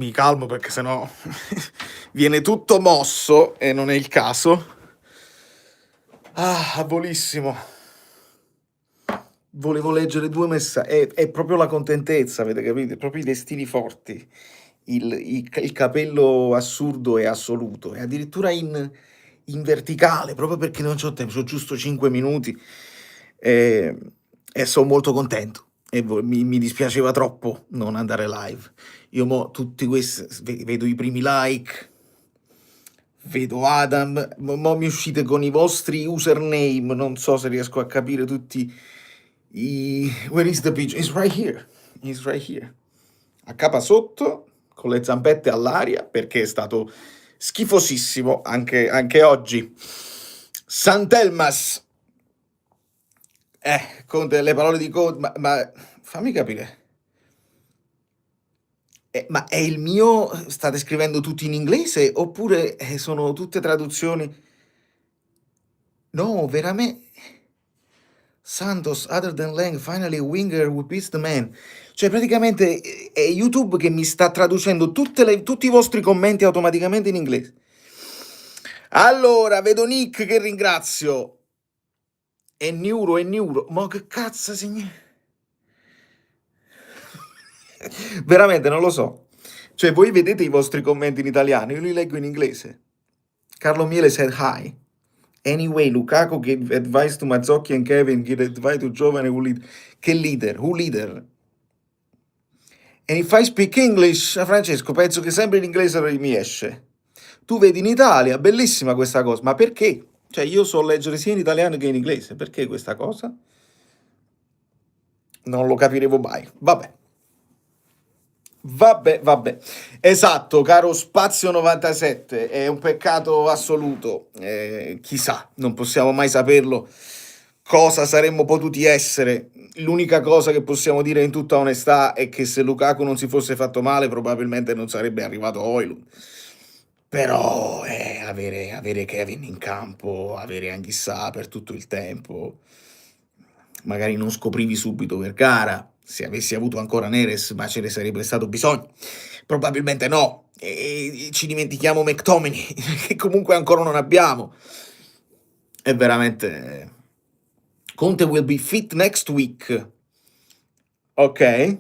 Mi calmo perché sennò viene tutto mosso e non è il caso. Volissimo. Volevo leggere due messaggi. È proprio la contentezza, avete capito? Proprio i destini forti. Il capello assurdo e assoluto. E addirittura in verticale, proprio perché non c'ho tempo, ho giusto 5 minuti. E, e sono molto contento. Mi dispiaceva troppo non andare live. Io mo tutti questi vedo i primi like, vedo Adam, mo mi uscite con i vostri username, non so se riesco a capire tutti i... Where is the pigeon? It's right here. It's right here. A capa sotto, con le zampette all'aria, perché è stato schifosissimo anche oggi. Santelmas, con delle parole di code, ma fammi capire. Ma è il mio, state scrivendo tutti in inglese oppure sono tutte traduzioni? No, veramente. Santos, other than Lang, finally a winger who beats the man. Cioè, praticamente è YouTube che mi sta traducendo tutti i vostri commenti automaticamente in inglese. Allora, vedo Nick che ringrazio. È Neuro. Ma che cazzo, signore? Veramente non lo so. Cioè, voi vedete i vostri commenti in italiano, io li leggo in inglese. Carlo Miele said hi. Anyway, Lukaku gave advice to Mazzocchi and Kevin, give advice to Giovane who lead. Che leader? Who leader? And if I speak English, Francesco, penso che sempre in inglese mi esce. Tu vedi in Italia, bellissima questa cosa, ma perché? Cioè, io so leggere sia in italiano che in inglese, perché questa cosa? Non lo capiremo mai. Vabbè. Esatto, caro Spazio 97, è un peccato assoluto. Chissà, non possiamo mai saperlo cosa saremmo potuti essere. L'unica cosa che possiamo dire in tutta onestà è che se Lukaku non si fosse fatto male, probabilmente non sarebbe arrivato Højlund. Però avere Kevin in campo, avere Anghissà per tutto il tempo, magari non scoprivi subito per gara, se avessi avuto ancora Neres, ma ce ne sarebbe stato bisogno. Probabilmente no. E ci dimentichiamo McTominay, che comunque ancora non abbiamo. È veramente... Conte will be fit next week. Ok.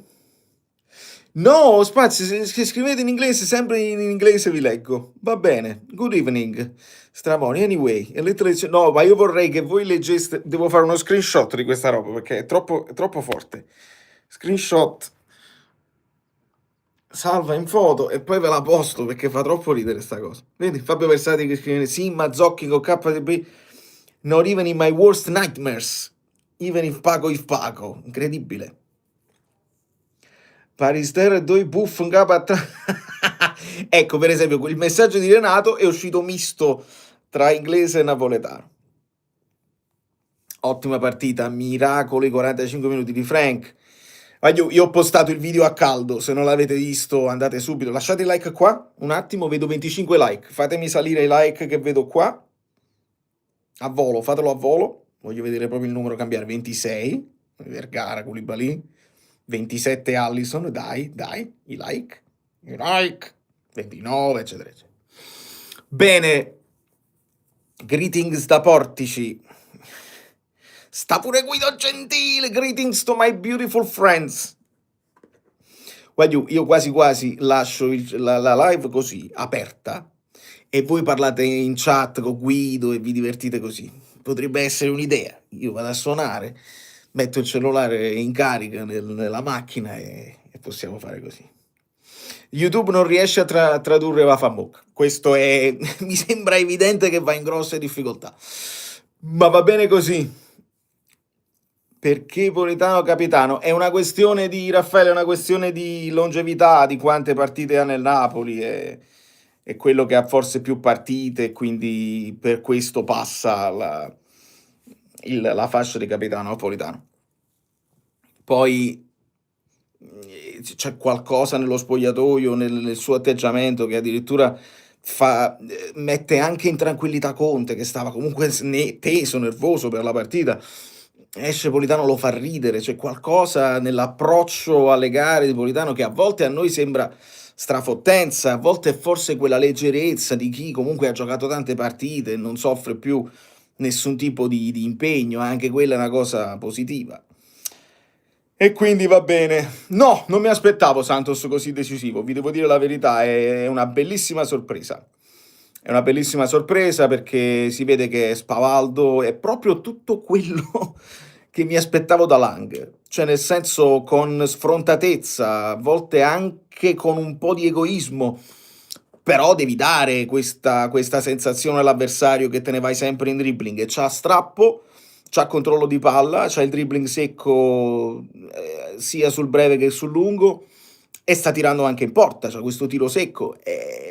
No, Spazio, se scrivete in inglese, sempre in inglese vi leggo. Va bene. Good evening, Stramoni. Anyway, no, ma io vorrei che voi leggeste. Devo fare uno screenshot di questa roba perché è troppo forte. Screenshot, salva in foto e poi ve la posto perché fa troppo ridere sta cosa. Vedi, Fabio Versati che scrive: Sì, Mazzocchi con KDB. Not even in my worst nightmares. Even if Paco. Incredibile. Parister e due buff in capo a Ecco, per esempio, il messaggio di Renato è uscito misto tra inglese e napoletano. Ottima partita, miracoli 45 minuti di Frank. Io ho postato il video a caldo, se non l'avete visto andate subito, lasciate il like qua, un attimo, vedo 25 like, fatemi salire i like che vedo qua, a volo, fatelo a volo, voglio vedere proprio il numero cambiare, 26, Vergara, Koulibaly, 27 Allison, dai, i like, 29, eccetera. Bene, greetings da Portici. Sta pure Guido Gentile, greetings to my beautiful friends. Guarda, io quasi lascio la live così, aperta, e voi parlate in chat con Guido e vi divertite così. Potrebbe essere un'idea. Io vado a suonare, metto il cellulare in carica nella macchina e possiamo fare così. YouTube non riesce a tradurre Vafamuk. Questo è... mi sembra evidente che va in grosse difficoltà. Ma va bene così. Perché Politano capitano? È una questione di Raffaele, è una questione di longevità, di quante partite ha nel Napoli, è quello che ha forse più partite e quindi per questo passa la fascia di capitano Napolitano. Poi c'è qualcosa nello spogliatoio, nel suo atteggiamento che addirittura mette anche in tranquillità Conte, che stava comunque teso, nervoso per la partita. Esce Politano, lo fa ridere, c'è qualcosa nell'approccio alle gare di Politano che a volte a noi sembra strafottenza, a volte è forse quella leggerezza di chi comunque ha giocato tante partite e non soffre più nessun tipo di impegno, anche quella è una cosa positiva. E quindi va bene. No, non mi aspettavo Santos così decisivo, vi devo dire la verità, è una bellissima sorpresa. È una bellissima sorpresa perché si vede che Spavaldo è proprio tutto quello che mi aspettavo da Lang, cioè nel senso con sfrontatezza, a volte anche con un po' di egoismo, però devi dare questa sensazione all'avversario che te ne vai sempre in dribbling e c'ha strappo, c'ha controllo di palla, c'ha il dribbling secco sia sul breve che sul lungo e sta tirando anche in porta, c'ha questo tiro secco,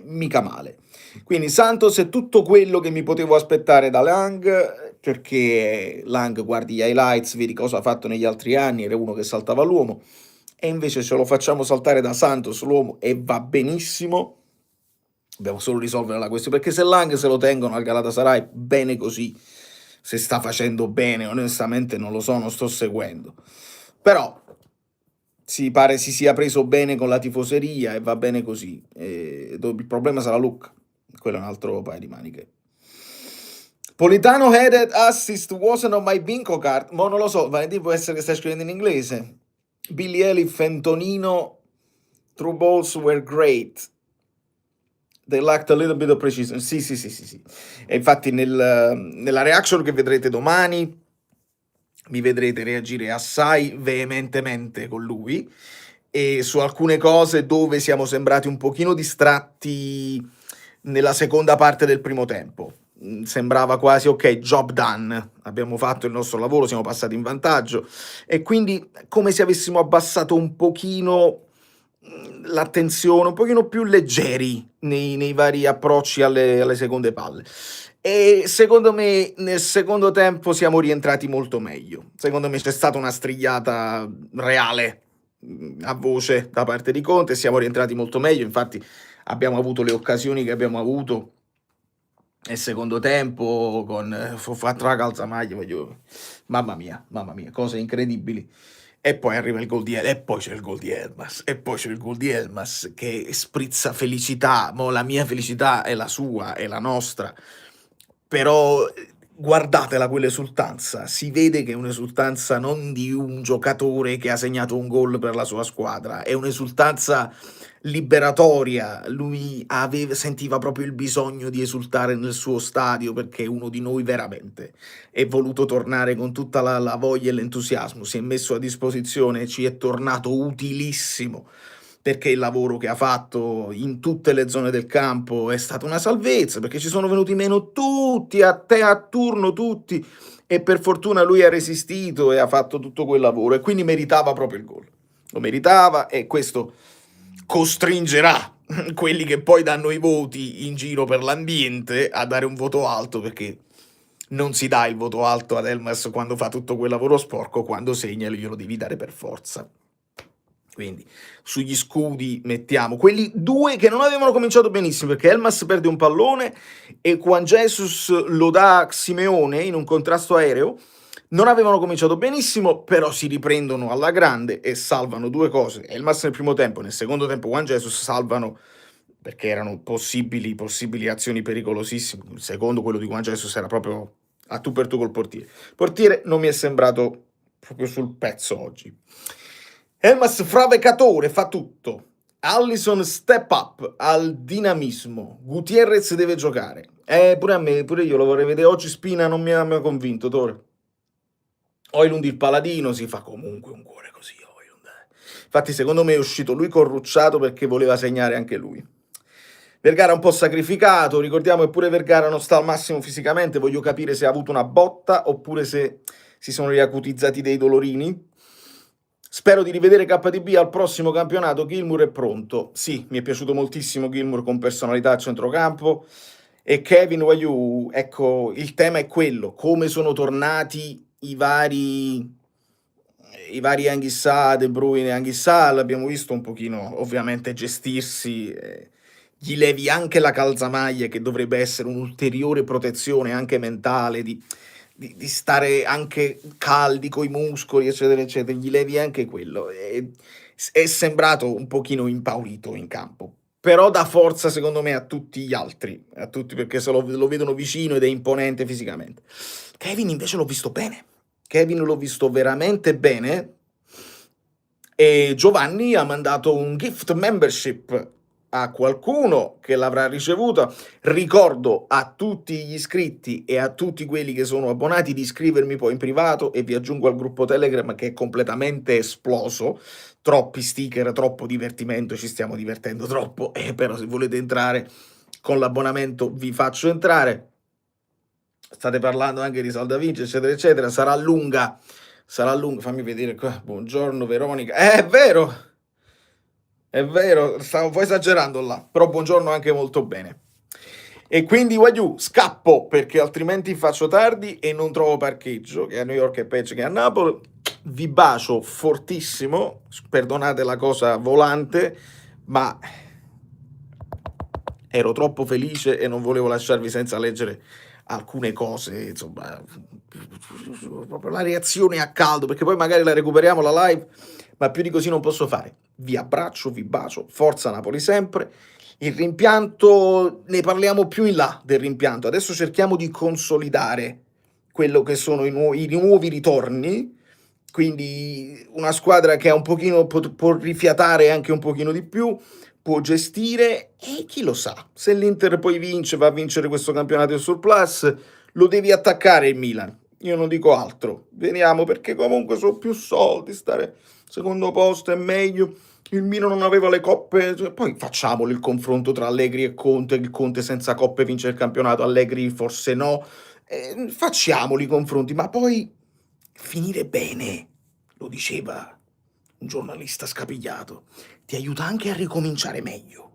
mica male. Quindi Santos è tutto quello che mi potevo aspettare da Lang, perché Lang guardi gli highlights, vedi cosa ha fatto negli altri anni, era uno che saltava l'uomo, e invece ce lo facciamo saltare da Santos l'uomo e va benissimo. Dobbiamo solo risolvere la questione, perché se Lang se lo tengono al Galatasaray, bene così. Se sta facendo bene, onestamente non lo so, non sto seguendo. Però si pare si sia preso bene con la tifoseria e va bene così. Il problema sarà Luca, quello è un altro paio di maniche. Politano headed assist wasn't on my bingo card, ma non lo so, Valentin può essere che stai scrivendo in inglese. Billy Elif and Tonino, through balls were great. They lacked a little bit of precision. Sì. E infatti nella reaction che vedrete domani mi vedrete reagire assai veementemente con lui e su alcune cose dove siamo sembrati un pochino distratti nella seconda parte del primo tempo. Sembrava quasi ok, job done, abbiamo fatto il nostro lavoro, siamo passati in vantaggio e quindi come se avessimo abbassato un pochino l'attenzione, un pochino più leggeri nei vari approcci alle seconde palle. E secondo me nel secondo tempo siamo rientrati molto meglio. Secondo me c'è stata una strigliata reale a voce da parte di Conte, siamo rientrati molto meglio, infatti abbiamo avuto le occasioni che abbiamo avuto nel secondo tempo con Fofatra calzamaglia, mamma mia, cose incredibili. E poi arriva il gol di Elmas, e poi c'è il gol di Elmas, e poi c'è il gol di Elmas che sprizza felicità, mo la mia felicità è la sua, è la nostra, però guardatela quell'esultanza, si vede che è un'esultanza non di un giocatore che ha segnato un gol per la sua squadra, è un'esultanza liberatoria, lui sentiva proprio il bisogno di esultare nel suo stadio perché è uno di noi veramente, è voluto tornare con tutta la voglia e l'entusiasmo, si è messo a disposizione, ci è tornato utilissimo perché il lavoro che ha fatto in tutte le zone del campo è stata una salvezza, perché ci sono venuti meno tutti, a turno tutti, e per fortuna lui ha resistito e ha fatto tutto quel lavoro e quindi meritava proprio il gol. Lo meritava e questo costringerà quelli che poi danno i voti in giro per l'ambiente a dare un voto alto, perché non si dà il voto alto ad Elmas quando fa tutto quel lavoro sporco, quando segna glielo devi dare per forza. Quindi sugli scudi mettiamo quelli due che non avevano cominciato benissimo, perché Elmas perde un pallone e Juan Jesus lo dà a Simeone in un contrasto aereo. Non avevano cominciato benissimo, però si riprendono alla grande e salvano due cose. Elmas nel primo tempo, nel secondo tempo Juan Jesus salvano perché erano possibili azioni pericolosissime. Il secondo, quello di Juan Jesus, era proprio a tu per tu col portiere. Il portiere non mi è sembrato proprio sul pezzo oggi. Elmas fravecatore, fa tutto. Allison step up al dinamismo. Gutierrez deve giocare. Pure a me, pure io lo vorrei vedere. Oggi Spina non mi ha convinto, Tore. Oilund il paladino si fa comunque un cuore così, Oilund. Infatti secondo me è uscito lui corrucciato perché voleva segnare anche lui. Vergara un po' sacrificato, ricordiamo che pure Vergara non sta al massimo fisicamente, voglio capire se ha avuto una botta oppure se si sono riacutizzati dei dolorini. Spero di rivedere KDB al prossimo campionato. Gilmour è pronto. Sì, mi è piaciuto moltissimo Gilmour con personalità a centrocampo. E Kevin Wayu, ecco, il tema è quello, come sono tornati i vari Anghissà, De Bruyne e Anghissà, l'abbiamo visto un pochino ovviamente gestirsi, gli levi anche la calzamaglia che dovrebbe essere un'ulteriore protezione anche mentale, di stare anche caldi coi muscoli, eccetera, eccetera, gli levi anche quello. È sembrato un pochino impaurito in campo, però dà forza secondo me a tutti gli altri, a tutti perché se lo vedono vicino ed è imponente fisicamente. Kevin invece l'ho visto bene, Kevin l'ho visto veramente bene e Giovanni ha mandato un gift membership a qualcuno che l'avrà ricevuta. Ricordo a tutti gli iscritti e a tutti quelli che sono abbonati di iscrivermi poi in privato e vi aggiungo al gruppo Telegram che è completamente esploso. Troppi sticker, troppo divertimento, ci stiamo divertendo troppo. Però se volete entrare con l'abbonamento vi faccio entrare. State parlando anche di Salda Vinci, eccetera, eccetera. Sarà lunga. Fammi vedere qua. Buongiorno Veronica. È vero, stavo un po' esagerando là, però buongiorno anche molto bene. E quindi Wagyu, scappo perché altrimenti faccio tardi e non trovo parcheggio, che a New York è peggio che a Napoli. Vi bacio fortissimo, perdonate la cosa volante, ma ero troppo felice e non volevo lasciarvi senza leggere alcune cose, insomma, proprio la reazione a caldo, perché poi magari la recuperiamo la live, ma più di così non posso fare. Vi abbraccio, vi bacio, forza Napoli sempre. Il rimpianto, ne parliamo più in là del rimpianto, adesso cerchiamo di consolidare quello che sono i nuovi ritorni, quindi una squadra che ha un pochino, può rifiatare anche un pochino di più, può gestire e chi lo sa, se l'Inter poi vince, va a vincere questo campionato in surplus, lo devi attaccare il Milan. Io non dico altro, veniamo perché comunque sono più soldi, stare secondo posto è meglio. Il Milan non aveva le coppe, poi facciamolo il confronto tra Allegri e Conte, il Conte senza coppe vince il campionato, Allegri forse no, facciamoli i confronti, ma poi finire bene, lo diceva un giornalista scapigliato, ti aiuta anche a ricominciare meglio.